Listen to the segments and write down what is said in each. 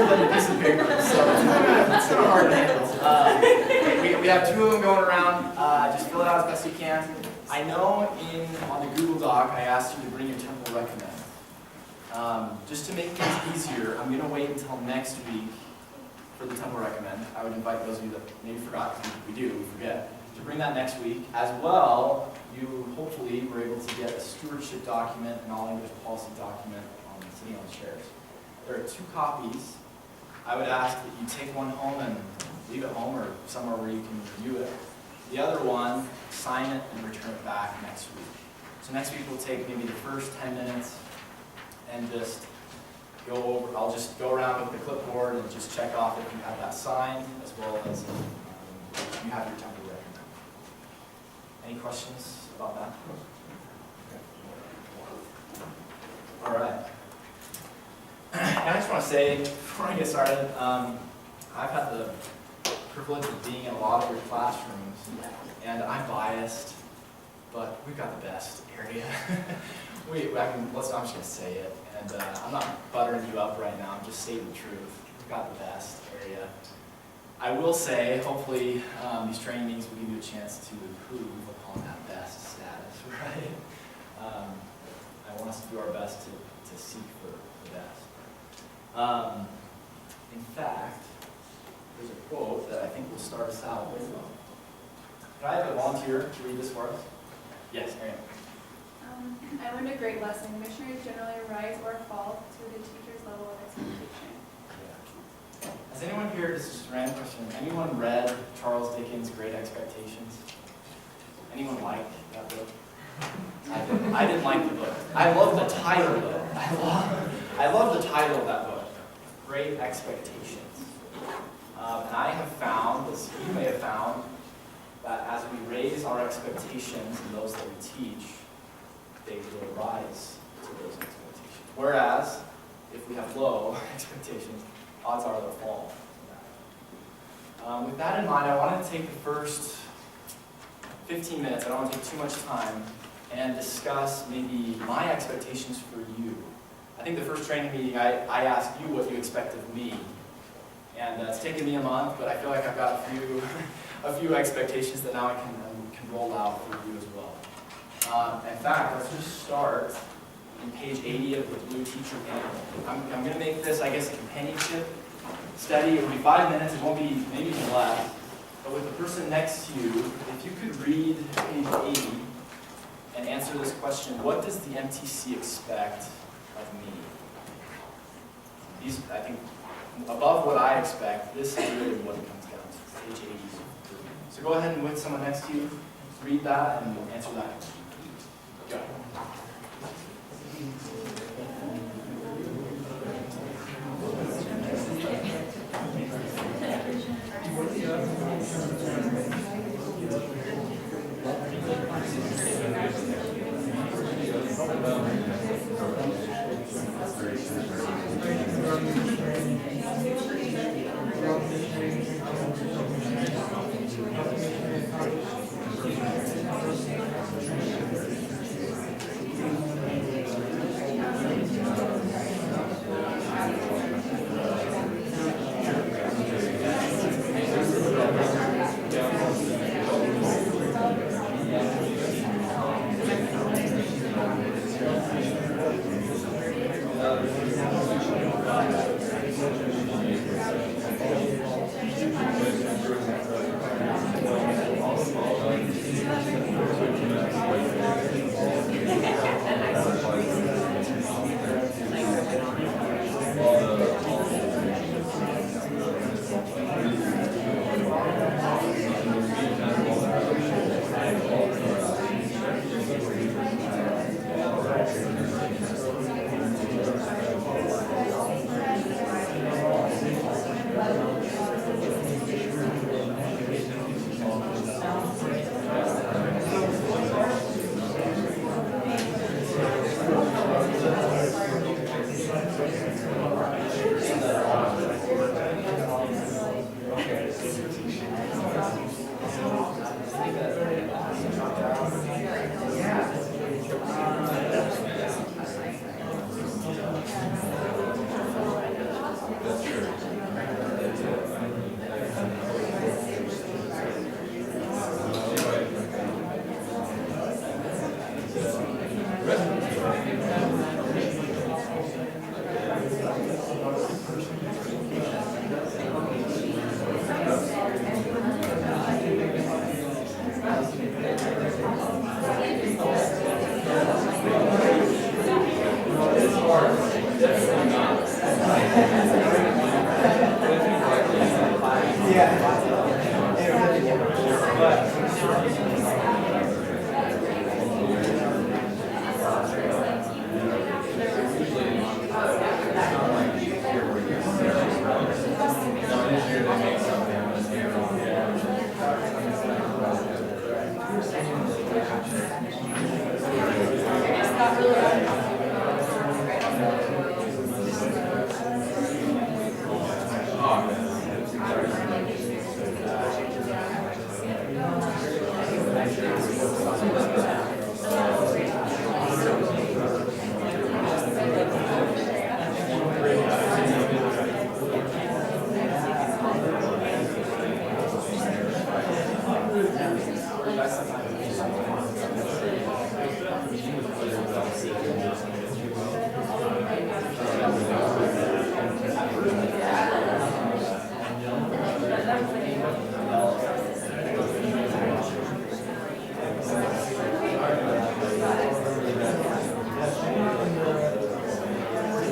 than a piece of paper, so it's kind of hard to handle. We have 2 of them going around. Just fill it out as best you can. I know on the Google Doc I asked you to bring your temple recommend. Just to make things easier, I'm going to wait until next week for the temple recommend. I would invite those of you that maybe forgot, we forget, to bring that next week. As well, you hopefully were able to get a stewardship document and all English policy document sitting on the chairs. There are 2 copies. I would ask that you take one home and leave it home or somewhere where you can review it. The other one, sign it and return it back next week. So next week we'll take maybe the first 10 minutes and just go over, I'll just go around with the clipboard and just check off if you have that signed, as well as you have your temple recommend. Any questions about that? All right. And I just want to say, before I get started, I've had the privilege of being in a lot of your classrooms, and I'm biased, but we've got the best area. I'm just going to say it, and I'm not buttering you up right now, I'm just stating the truth. We've got the best area. I will say, hopefully, these training meetings will give you a chance to improve upon that best status, right? I want us to do our best to seek for the best. In fact, there's a quote that I think will start us out with. Can I have a volunteer to read this for us? Yes, Marianne. I learned a great lesson. Missionaries generally rise or fall to the teacher's level of expectation. Yeah. Has anyone here, this is just a random question, anyone read Charles Dickens' Great Expectations? Anyone like that book? I didn't like the book. I love the title though. I love the title of that book, Great Expectations. And I have found, as you may have found, that as we raise our expectations in those that we teach, they will rise to those expectations. Whereas, if we have low expectations, odds are they'll fall. With that in mind, I wanted to take the first 15 minutes, I don't want to take too much time, and discuss maybe my expectations for you. I think the first training meeting, I asked you what you expect of me. And it's taken me a month, but I feel like I've got a few expectations that now I can roll out for you as well. In fact, let's just start on page 80 of the Blue Teacher Manual. I'm going to make this, I guess, a companionship study. It will be 5 minutes. It won't be, maybe even less. But with the person next to you, if you could read page 80 and answer this question, what does the MTC expect of me? These, I think, above what I expect, this is really what it comes down to, page 80. So go ahead and with someone next to you, read that and answer that. Go.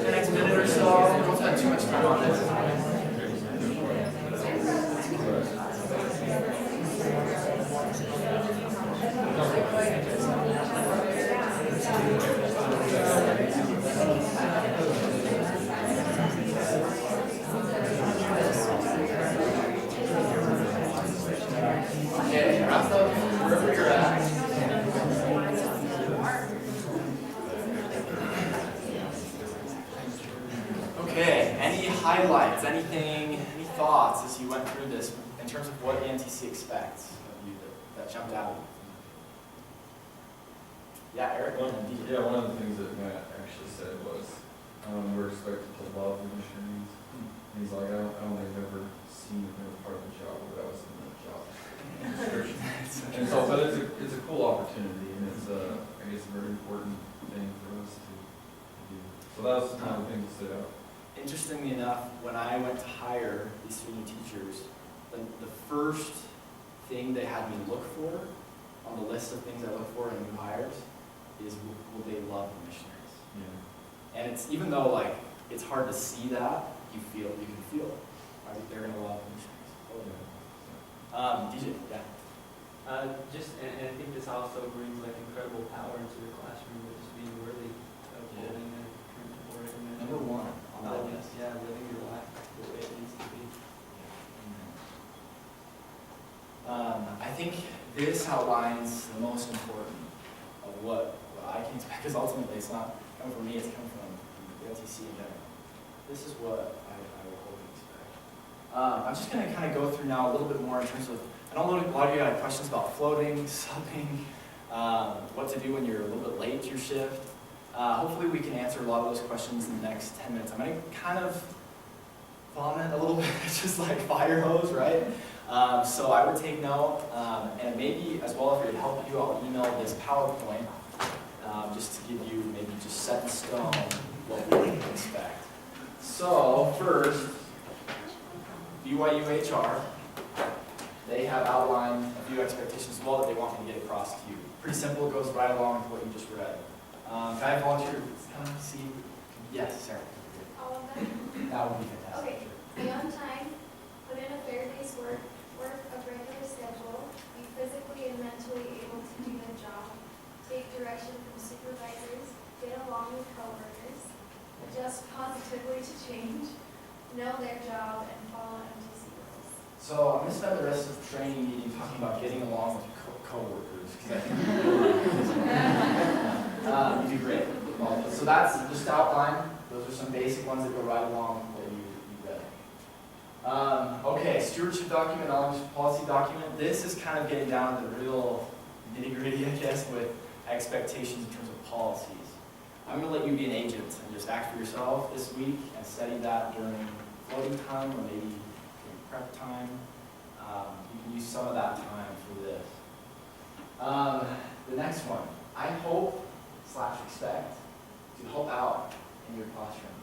The next minute or so, don't spend too much time on this. Okay, wrap up wherever you're at. Okay, any highlights, any thoughts as you went through this in terms of what the NTC expects of you that jumped out? Yeah, Eric? One of the things that Matt actually said was, we're expected to love the missionaries. And he's like, I don't think I've ever seen it as part of the job, but I was in the job description. And so, but it's a cool opportunity, and it's I guess a very important thing for us to do. So that was one of the things that stood out. Interestingly enough, when I went to hire these senior teachers, the first thing they had me look for on the list of things I look for in new hires is will they love the missionaries? Yeah. And it's even though like it's hard to see that, you can feel it, right? They're gonna love the missionaries. DJ, yeah. And I think this also brings like incredible power into the classroom with just being worthy of holding a principal recommend. Number one on that list. Yeah, living your life the way it needs to be. I think this outlines the most important of what I can expect, because ultimately it's not coming from me, it's coming from the LTC in general. This is what I would hope and expect. I'm just going to kind of go through now a little bit more in terms of, I know a lot of you had questions about floating, subbing, what to do when you're a little bit late to your shift. Hopefully we can answer a lot of those questions in the next 10 minutes. I'm going to kind of vomit a little bit, just like fire hose, right? So I would take note, and maybe as well, if it would help you, I'll email this PowerPoint just to give you maybe just set in stone what we can expect. So first, BYU HR, they have outlined a few expectations as well that they want me to get across to you. Pretty simple, it goes right along with what you just read. Can I volunteer to kind of see? Yes, Sarah. All of them? That would be fantastic. Okay. Be on time, put in a fair day's work a regular schedule, be physically and mentally able to do the job, take direction from supervisors, get along with coworkers, adjust positively to change, know their job, and follow MTC rules. So I'm going to spend the rest of the training meeting talking about getting along with coworkers, because I think you do great. Well, so that's just outline. Those are some basic ones that go right along with what you read. Okay, stewardship document, knowledge policy document. This is kind of getting down to the real nitty-gritty, I guess, with expectations in terms of policies. I'm going to let you be an agent and just act for yourself this week and study that during floating time or maybe during prep time. You can use some of that time for this. The next one, I hope / expect to help out in your classroom.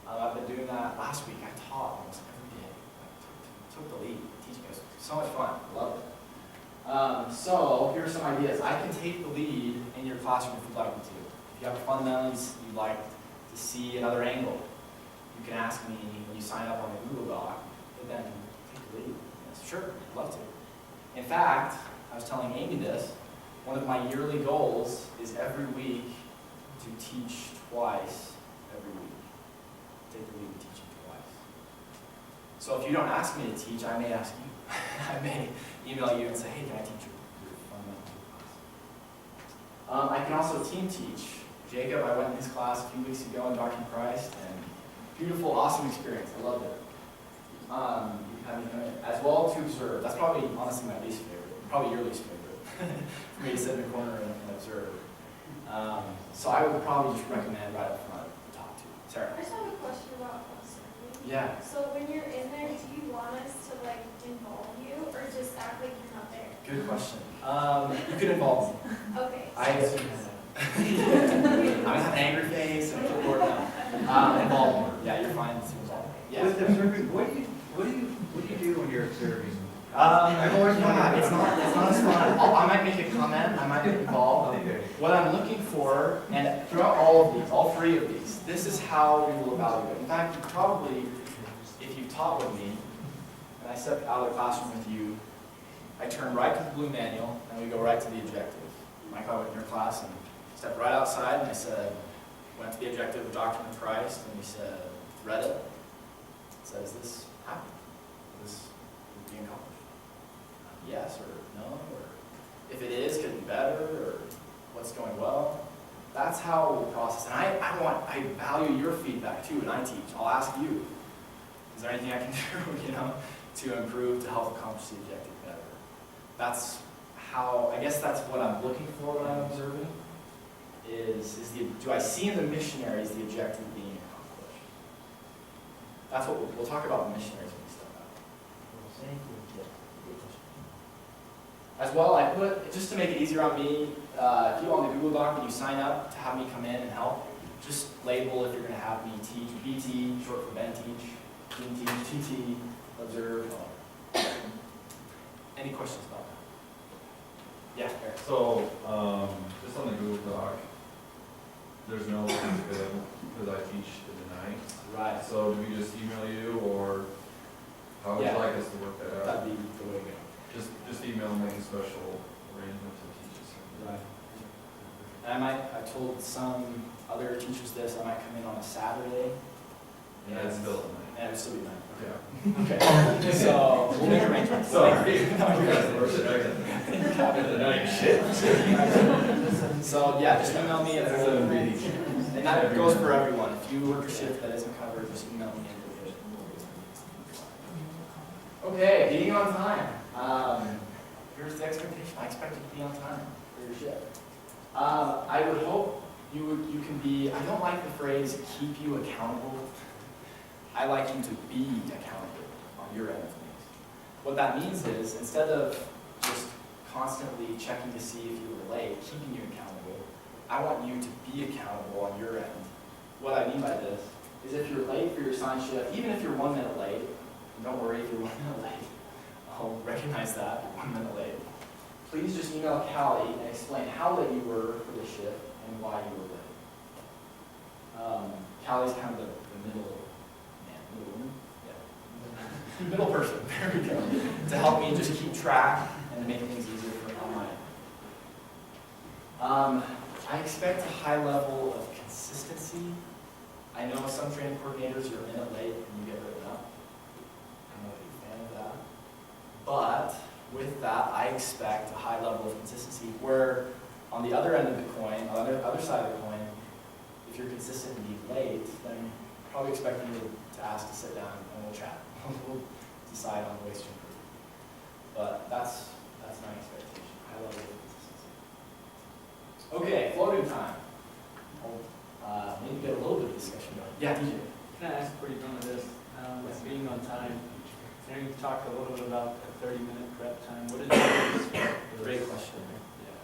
I've been doing that last week. I taught almost every day. I took the lead. Teaching was so much fun. Loved it. So here are some ideas. I can take the lead in your classroom if you'd like me to. If you have fundamentals you'd like to see another angle, you you can ask me when you sign up on the Google Doc, but then take the lead. Yes, sure, I'd love to. In fact, I was telling Amy this, one of my yearly goals is every week to teach twice every week. Take the lead in teaching twice. So if you don't ask me to teach, I may ask you. I may email you and say, hey, can I teach your fundamental class? I can also team teach. Jacob, I went in his class a few weeks ago in Doctrine of Christ, and beautiful, awesome experience. I loved it. As well to observe. That's probably, honestly, my least favorite. Probably your least favorite. For me to sit in the corner and observe. So I would probably just recommend right up front the top two. Sarah? I just have a question about observing. Yeah. So when you're in there, do you want us to like involve you or just act like you're not there? Good question. You could involve me. Okay. I'm an angry face and a clipboard now. Involve me. Yeah, you're fine to involve me. Yeah. With observing, what do you do when you're observing? I've always wondered. It's not as fun. I might make a comment. I might get involved. Okay. What I'm looking for, and throughout all of these, all three of these, this is how we will evaluate. In fact, you probably, if you taught with me, and I step out of the classroom with you, I turn right to the blue manual, and we go right to the objective. Mike, I went in your class and stepped right outside, and I said, went to the objective of Doctrine of Christ, and we said, read it. Said, is this happening? Is this being accomplished? Yes or no, or if it is, could it be better, or what's going well? That's how we'll process. And I value your feedback too, and I teach. I'll ask you, is there anything I can do, to improve, to help accomplish the objective better? That's how, I guess that's what I'm looking for when I'm observing, do I see in the missionaries the objective being accomplished? That's what we'll talk about the missionaries when we step out. As well, I put, just to make it easier on me, if you on the Google Doc, when you sign up to have me come in and help, just label if you're going to have me teach, BT, short for Ben Teach, Team Teach, TT, Observe. Any questions about that? Yeah, Eric. So, just on the Google Doc, there's no link available because I teach in the night. Right. So do we just email you, or how would you Yeah. like us to work that out? That'd be the way to go. Just email and make a special arrangement to teach us. Right. And I told some other teachers this, I might come in on a Saturday. And it's still at night. And it would still be night. Yeah. Okay. So we'll make arrangements. Sorry. No, you guys So yeah, just email me and that goes for everyone. If you work a shift that isn't covered, just email me. Okay, being on time. Here's the expectation. I expect you to be on time for your shift. I would hope you can be, I don't like the phrase keep you accountable. I like you to be accountable on your end of things. What that means is, instead of just constantly checking to see if you were late, keeping you accountable, I want you to be accountable on your end. What I mean by this is if you're late for your sign shift, even if you're 1 minute late, don't worry if you're 1 minute late. I'll recognize that, you're 1 minute late. Please just email Callie and explain how late you were for the shift and why you were late. Callie's kind of the middle man, middle woman? Yeah. Middle person, there we go. To help me just keep track and to make things easier for me on my end. I expect a high level of consistency. I know some training coordinators are a minute late and you get written up. I'm not a big fan of that. But with that, I expect a high level of consistency where on the other end of the coin, on the other side of the coin, if you're consistent and be late, then I'm probably expecting you to ask to sit down and we'll chat. We'll decide on ways to improve. But that's my expectation, high level of consistency. Okay, floating time. I'll maybe get a little bit of discussion going. Yeah, DJ. Can I ask before you go into this, with being on time, I know you talked a little bit about the 30-minute prep time. What is the Great question. Yeah.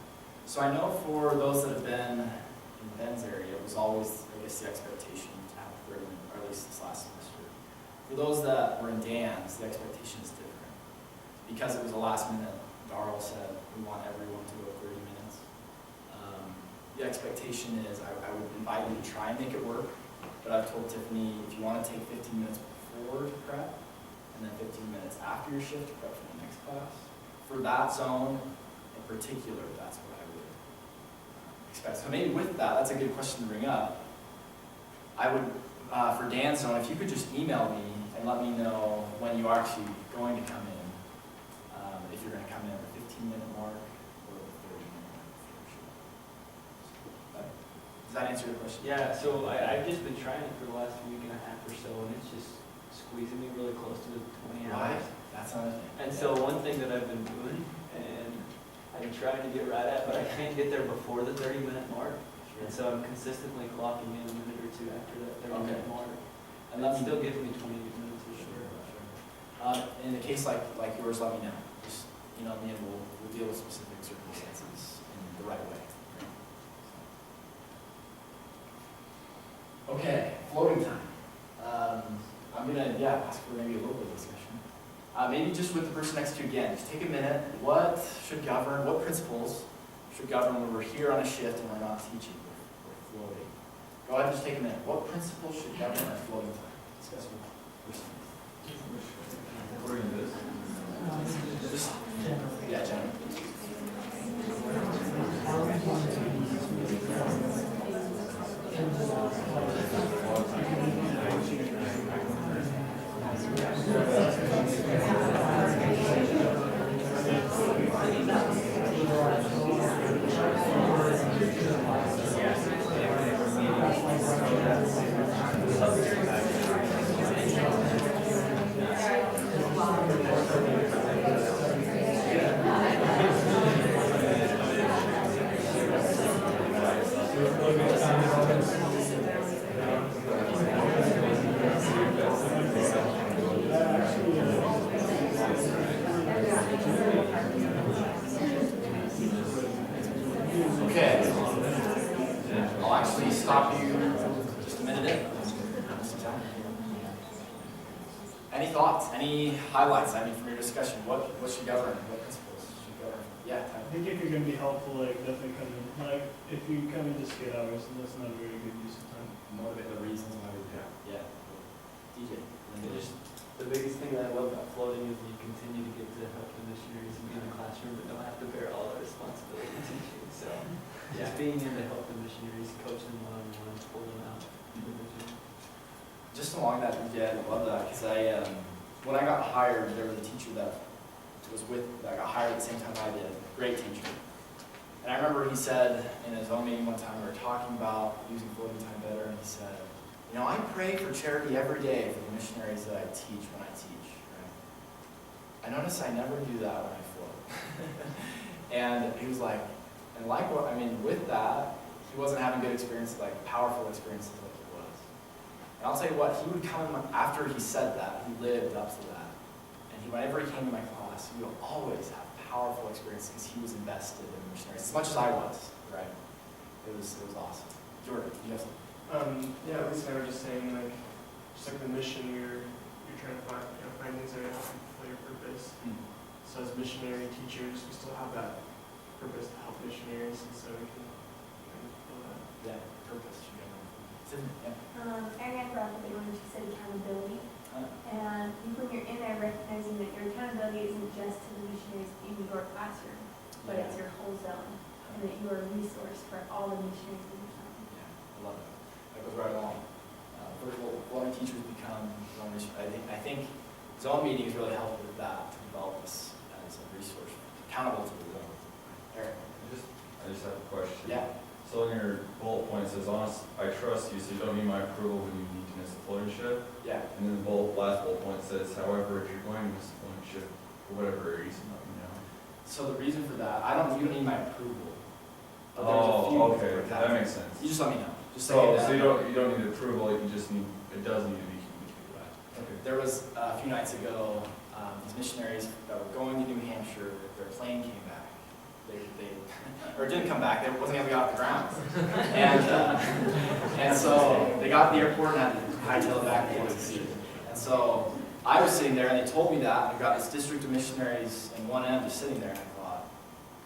So I know for those that have been in Ben's area, it was always, I guess, the expectation to have 30 minutes, or at least this last semester. For those that were in Dan's, the expectation is different. Because it was a last minute, Darrell said, we want everyone to go 30 minutes. The expectation is I would invite you to try and make it work, but but I've told Tiffany, if you want to take 15 minutes before to prep, and then 15 minutes after your shift to prep for the next class, for that zone in particular, that's what I would expect. So maybe with that, that's a good question to bring up. I would, for Dan's zone, if you could just email me and let me know when you are actually going to come in, if you're going to come in at the 15-minute mark or the 30-minute mark. Does that answer your question? Yeah, so I've just been trying it for the last week and a half or so, and it's just squeezing me really close to the 20 hours. Right. That's another thing. And so one thing that I've been doing, and I've been trying to get right at, but I can't get there before the 30-minute mark. And so I'm consistently clocking in a minute or two after that 30-minute mark. And that still gives me 20 minutes or so. In a case like yours, let me know. Just email me and we'll deal with specific circumstances in the right way. Okay, floating time. I'm gonna ask for maybe a little bit of discussion. Maybe just with the person next to you again, just take a minute. What should govern? What principles should govern when we're here on a shift and we're not teaching? We're floating. Go ahead and just take a minute. What principles should govern our floating time? Discuss with the person. According to this, Just, yeah, Jenny. Okay. I'll actually stop you just a minute in. Any thoughts? Any highlights? I mean, from your discussion, what should govern? What principles should govern? Yeah, I think if you're gonna be helpful, like definitely come in. Like if you come in just to get hours, then that's not a very good use of time. motivate the reasons why we do it. Yeah. DJ. And just the biggest thing that I love about floating is you continue to get to help the missionaries and be in the classroom, but don't have to bear all the responsibility of teaching. So just being in to help the missionaries, coach them one-on-one, pull them out. Just along that, yeah, I love that because when I got hired, there was a teacher that got hired at the same time I did. Great teacher. And I remember he said in his own meeting one time, we were talking about using floating time better, and he said, you know, I pray for charity every day for the missionaries that I teach when I teach. Right? I notice I never do that when I float. And he was like, and like what, I mean, with that, he wasn't having good experiences, like powerful experiences like he was. And I'll tell you what, he would come, after he said that, he lived up to that. And whenever he came to my class, he would always have powerful experiences because he was invested in missionaries, as much as I was, right? It was awesome. Jordan, you have something? Yeah, at least I was just saying, like, just like the mission, you're trying to find things that are helping fulfill your purpose. So as missionary teachers, we still have that purpose to help missionaries, and so we can kind of fulfill that. Yeah, purpose. Yeah. Ariane brought up when she said accountability. And when you're in there, recognizing that your accountability isn't just to the missionaries in your classroom, but it's your whole zone, and that you are a resource for all the missionaries in your zone. Yeah, I love that. That goes right along. First of all, what teachers become zone missionaries. I think zone meetings really help with that, to develop us as a resource, accountable to the zone. Eric? I just have a question. Yeah. So in your bullet point it says, honest, I trust you, so you don't need my approval when you need to miss a floating shift. Yeah. And then the last bullet point says, however, if you're going to miss a floating shift for whatever reason, let me know. So the reason for that, you don't need my approval. But there's a few okay, for that makes sense. You just let me know. Just say So that. you don't need approval, you just need, it does need to be communicated. Okay. There was a few nights ago, these missionaries that were going to New Hampshire, their plane came back. Or it didn't come back, it wasn't able to get off the ground. And so they got to the airport and had to hightail it back to the And so I was sitting there and they told me that, and we got this district of missionaries in one end just sitting there, and I thought,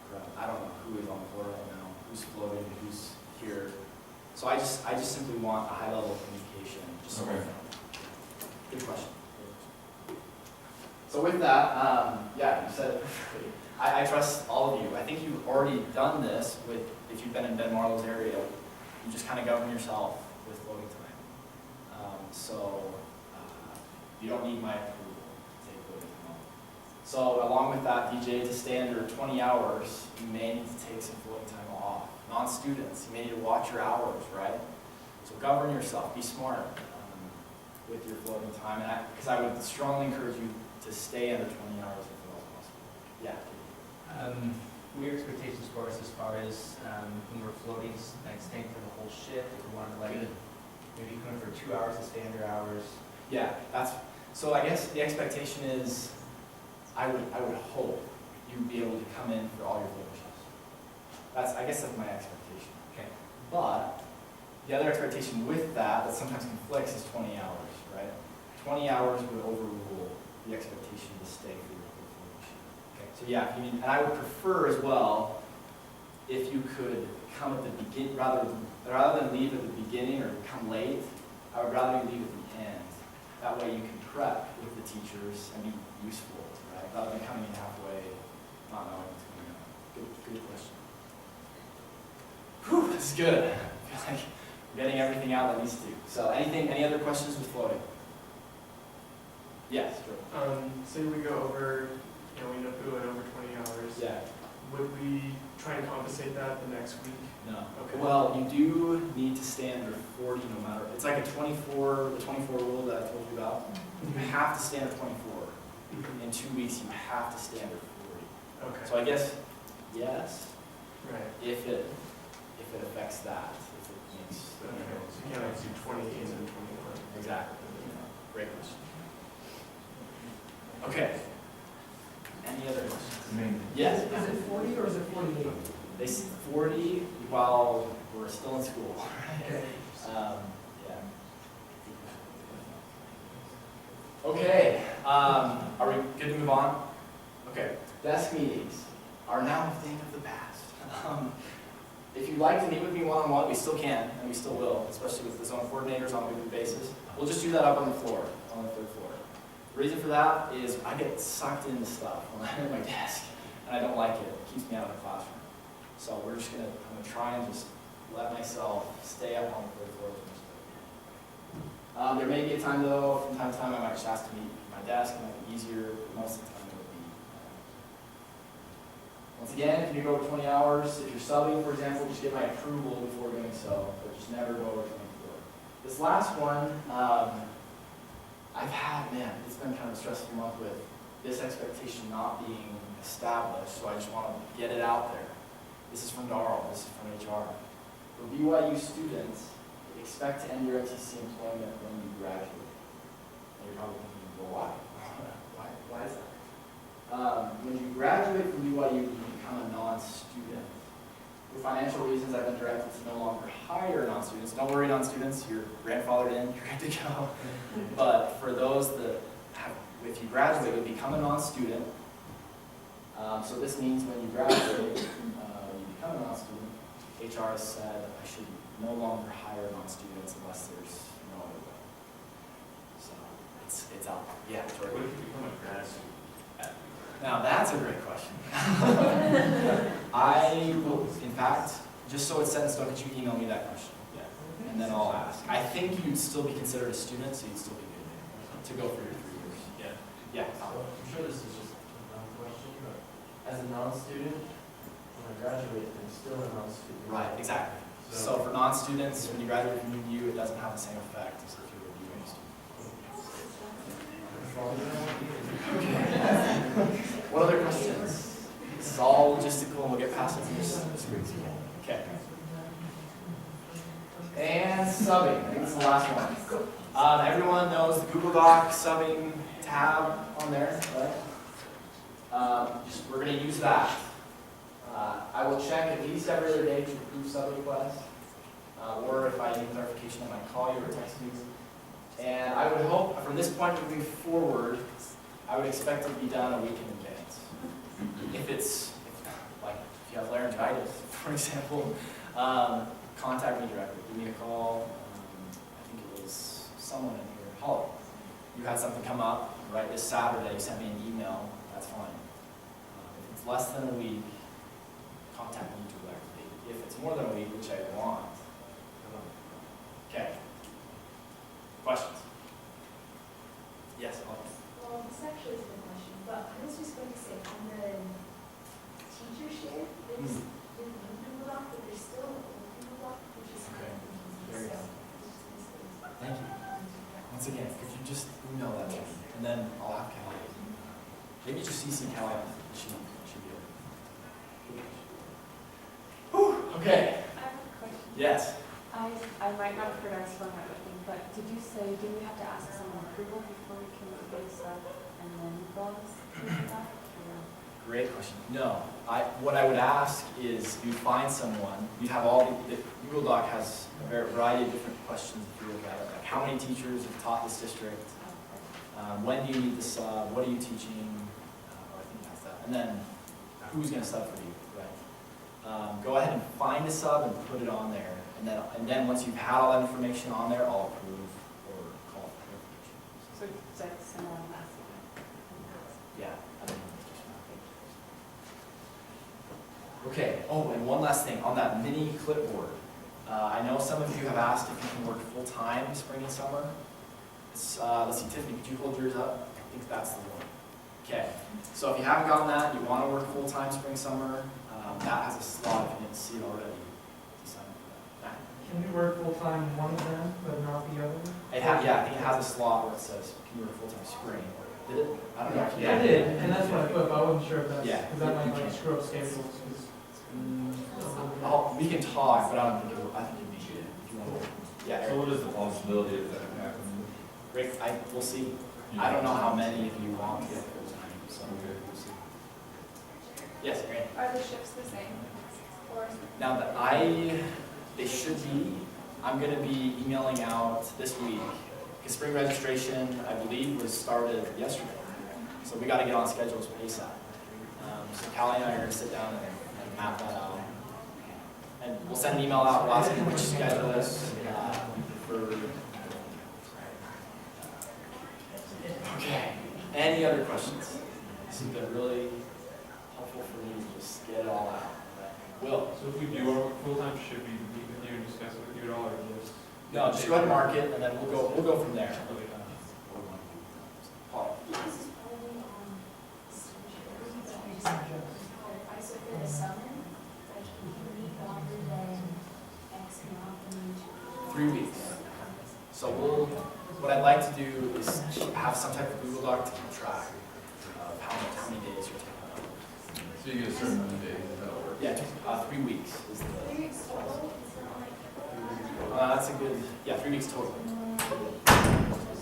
crap, I don't know who is on the floor right now, who's floating, who's here. So I just simply want a high level of communication Just so Okay. you know. Good question. So with that, yeah, you said it perfectly. I trust all of you. I think you've already done this with, if you've been in Ben Marlow's area, you just kind of govern yourself with floating time. You don't need my approval to take floating time off. So along with that, DJ, to stay under 20 hours, you may need to take some floating time off. Non-students, you may need to watch your hours, right? So govern yourself, be smart with your floating time, and because I would strongly encourage you to stay under 20 hours if at all possible. Yeah. What are your expectations for us as far as when we're floating, like staying for the whole shift, if we wanted to like, Good. maybe come in for 2 hours to stay under hours? Yeah, so I guess the expectation is, I would hope you'd be able to come in for all your floating shifts. I guess that's my expectation. Okay. But the other expectation with that sometimes conflicts is 20 hours, right? 20 hours would overrule the expectation to stay for your whole floating shift. Okay. So yeah, and I would prefer as well if you could come at the begin rather than leave at the beginning or come late. I would rather you leave at the end. That way you can prep with the teachers and be useful, right? Rather than coming in halfway, not knowing what's going on. Good question. Whew, this is good. I feel like we're getting everything out that needs to. So any other questions with floating? Yes, sure. Say we go over, we know we went over 20 hours. Yeah. Would we try and compensate that the next week? No. Okay. Well, you do need to stay under 40 no matter. It's like the 24 rule that I told you about. You have to stay under 24. In 2 weeks, you have to stay under 40. Okay. So I guess yes, Right. if it affects that, if it makes. Okay. So you can't like do 28 and 21. Exactly. Great question. Okay. Any other questions? Yes. Is it 40 or is it 48? They say 40 while we're still in school. Okay. Yeah. Okay. Are we good to move on? Okay. Desk meetings are now a thing of the past. If you'd like to meet with me one-on-one, we still can, and we still will, especially with the zone coordinators on a weekly basis. We'll just do that up on the floor, on the third floor. The reason for that is I get sucked into stuff when I'm at my desk, and I don't like it. It keeps me out of the classroom. So I'm gonna try and just let myself stay up on the third floor as much as I can. There may be a time though, from time to time, I might just ask to meet at my desk. It might be easier, but most of the time it would be. Once again, if you go over 20 hours, if you're subbing, for example, just get my approval before doing so, but just never go over 24. This last one, it's been kind of a stressful month with this expectation not being established, so I just want to get it out there. This is from Darrell, this is from HR. For BYU students, expect to end your MTC employment when you graduate. And you're probably thinking, well, why? Why is that? When you graduate from BYU, you become a non-student. For financial reasons, I've been directed to no longer hire non-students. Don't worry, non-students, you're grandfathered in, you're good to go. But for those that if you graduate, you'll become a non-student. So this means when you graduate, you become a non-student. HR has said I should no longer hire non-students unless there's no other way. So it's out. Yeah, sorry. What if you become a grad student? Now that's a great question. I will, in fact, just so it's set in stone, could you email me that question? Yeah. And then I'll ask. I think you'd still be considered a student, so you'd still be good to go for your 3 years. Yeah. Yeah. I'm sure this is just a dumb question, but as a non-student, when I graduate, I'm still a non-student. Right, exactly. So for non-students, when you graduate from UU, it doesn't have the same effect as if you were a UU student. What other questions? This is all logistical, and we'll get past it in this screen. Okay. And subbing, I think it's the last one. Everyone knows the Google Doc subbing tab on there, right? We're going to use that. I will check at least every other day to approve sub requests, or if I need clarification, I might call you or text you. And I would hope from this point moving forward, I would expect it to be done a week in advance. If you have laryngitis, for example, contact me directly. Give me a call. I think it was someone in here, Holly, you had something come up, right, this Saturday, you sent me an email, that's fine. If it's less than a week, contact me directly. If it's more than a week, which I want, okay. Questions? Yes, Holly. Well, this actually is a good question, but I was just going to say, on the teacher share, there's the new Google Doc, but there's still an old Google Doc, which is kind of Very confusing, good. so. Thank you. Once again, could you just email that to me, and then I'll have Callie. Maybe just CC Callie on it, she should be able. Whew, okay, I have a question. yes. I might not have pronounced one right with me, but did you say, do we have to ask someone approval before we can get stuff and then go on this stuff? Great question. No, what I would ask is you find someone, you have all, the Google Doc has a variety of different questions if you look at it, like how many teachers have taught this district, when do you need the sub, what are you teaching, I think that's that, and then who's going to sub for you, right? Go ahead and find a sub and put it on there, and then once you've had all that information on there, I'll approve or call for clarification. So it's like similar last time. Yeah. Okay, oh, and one last thing, on that mini clipboard, I know some of you have asked if you can work full-time spring and summer. It's, let's see, Tiffany, could you hold yours up? I think that's the one. Okay, so if you haven't gotten that, you want to work full-time spring, summer, that has a slot if you didn't see it already. To sign up for that. Can we work full-time one of them, but not the other? Yeah, I think it has a slot where it says, can you work full-time spring? Did it? I don't know. if you I did, and that's what I put, but I wasn't sure if that's, Yeah. because that might like screw up schedules. 'cause- We can talk, but I don't think I think it'd be good if you want to. Yeah, So what is the possibility of that happening? Rick, we'll see. I don't know how many of you want to get full-time, so we'll see. Yes, Aaron. Are the shifts the same? Or Now they should be, I'm gonna be emailing out this week, because spring registration, I believe, was started yesterday. So we gotta get on schedules with ASAP. So Callie and I are gonna sit down and map that out. And we'll send an email out, we'll ask you which schedules, for. Okay, any other questions? This has been really helpful for me to just get it all out. Will? So if we do our work full-time, should we meet with you and discuss it with you at all, or just? No, just go ahead and mark it, and then we'll go from there. Paul? This is probably on student share, but I just want to clarify, so for the summer, like, if you need longer than X amount, then you 3 weeks. So what I'd like to do is have some type of Google Doc to keep track of how many days you're taking out. So you get a certain amount of days, is that work? Yeah, 3 weeks is the. 3 weeks total, it's not like. That's a good, 3 weeks total. A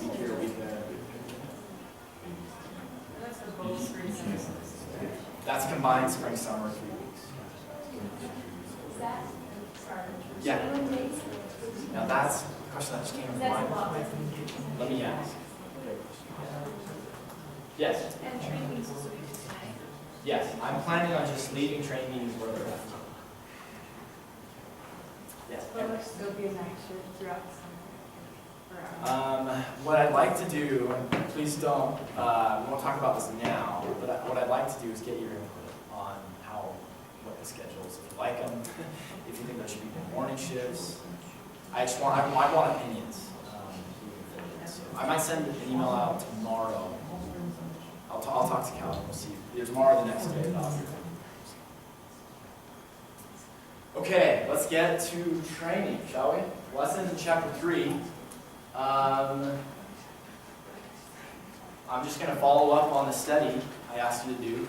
week here, a week there. That's combined spring, summer, 3 weeks. Is that, sorry. Yeah. 21 days? Now that's a question that just came to That's mind. a lot. Let me ask. Yes, and trainings this week tonight? yes, I'm planning on just leaving trainees where they're at. Yes. Will there still be a night shift throughout the summer? What I'd like to do, and please don't, we won't talk about this now, but what I'd like to do is get your input on what the schedules, if you like them, if you think there should be more morning shifts. I want opinions. So I might send an email out tomorrow. I'll talk to Cal and we'll see. Either tomorrow or the next day. Okay, let's get to training, shall we? Lesson in chapter 3. I'm just going to follow up on the study I asked you to do.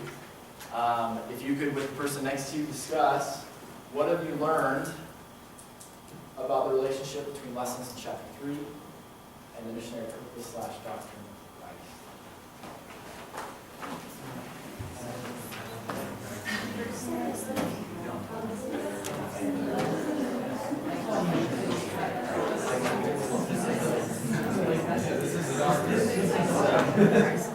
If you could, with the person next to you, discuss what have you learned about the relationship between lessons in chapter 3 and the missionary purpose / doctrine of Christ. This is the doctor.